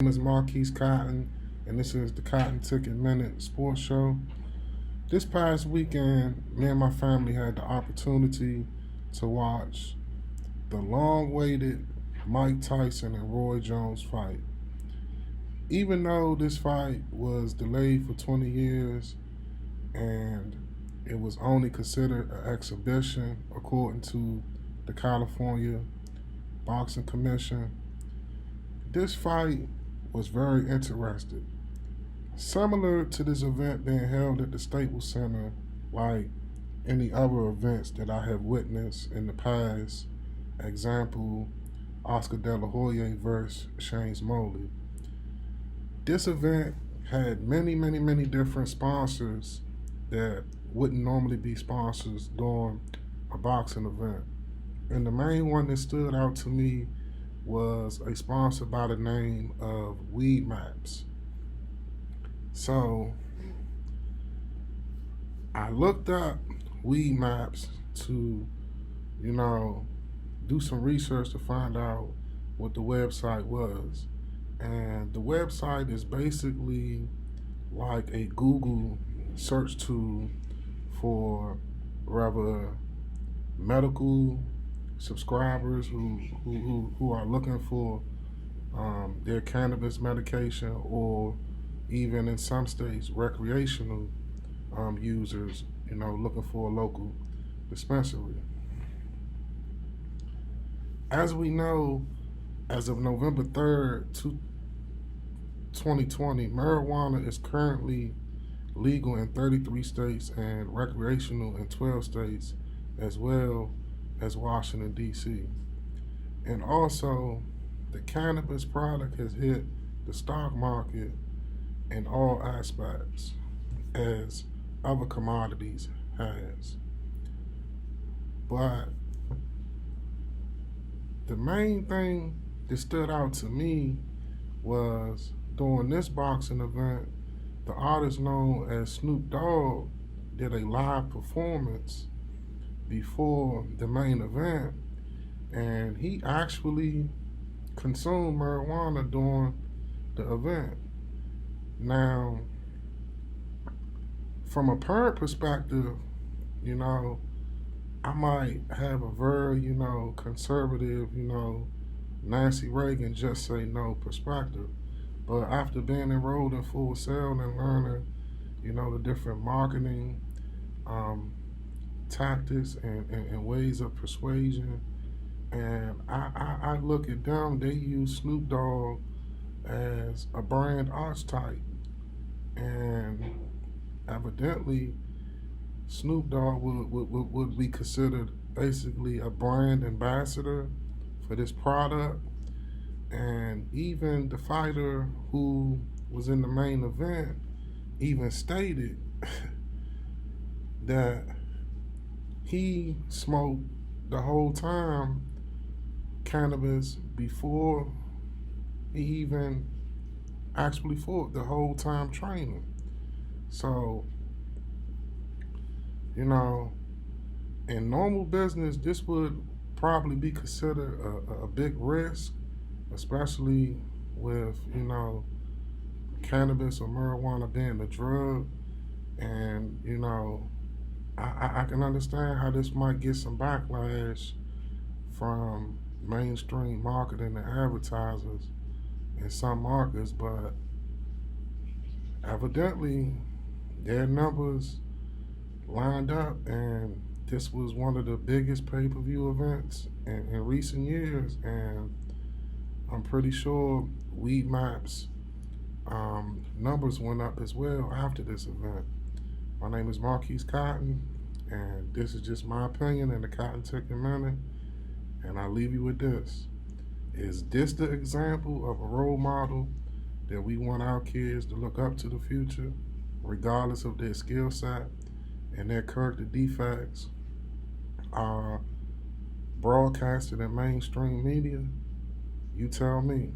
My name is Marquise Cotton, and this is the Cotton Ticket Minute Sports Show. This past weekend, me and my family had the opportunity to watch the long awaited Mike Tyson and Roy Jones fight. Even though this fight was delayed for 20 years and it was only considered an exhibition according to the California Boxing Commission, this fight was very interesting. Similar to this event being held at the Staples Center, like any other events that I have witnessed in the past, example, Oscar De La Hoya versus Shane Mosley. This event had many different sponsors that wouldn't normally be sponsors during a boxing event. And the main one that stood out to me was a sponsor by the name of Weed Maps. So I looked up Weed Maps to, do some research to find out what the website was. And the website is basically like a Google search tool for rather medical subscribers who are looking for their cannabis medication, or even in some states recreational users, looking for a local dispensary. As we know, as of November 3rd, 2020, marijuana is currently legal in 33 states and recreational in 12 states, as well as Washington, D.C. And also, the cannabis product has hit the stock market in all aspects, as other commodities has. But the main thing that stood out to me was during this boxing event, the artist known as Snoop Dogg did a live performance before the main event, and he actually consumed marijuana during the event. Now, from a parent perspective, I might have a very, conservative, Nancy Reagan just say no perspective. But after being enrolled in Full Sail and learning, the different marketing tactics and ways of persuasion, and I look at them, they use Snoop Dogg as a brand archetype. And evidently, Snoop Dogg would be considered basically a brand ambassador for this product. And even the fighter who was in the main event even stated that he smoked the whole time cannabis before he even actually fought, the whole time training. So, in normal business, this would probably be considered a big risk, especially with, cannabis or marijuana being a drug. And, I can understand how this might get some backlash from mainstream marketing and advertisers in some markets, but evidently their numbers lined up, and this was one of the biggest pay-per-view events in recent years. And I'm pretty sure Weed Maps numbers went up as well after this event. My name is Marquise Cotton, and this is just my opinion in the Cotton Ticket Minute. And I'll leave you with this. Is this the example of a role model that we want our kids to look up to the future, regardless of their skill set and their character defects are broadcasted in mainstream media? You tell me.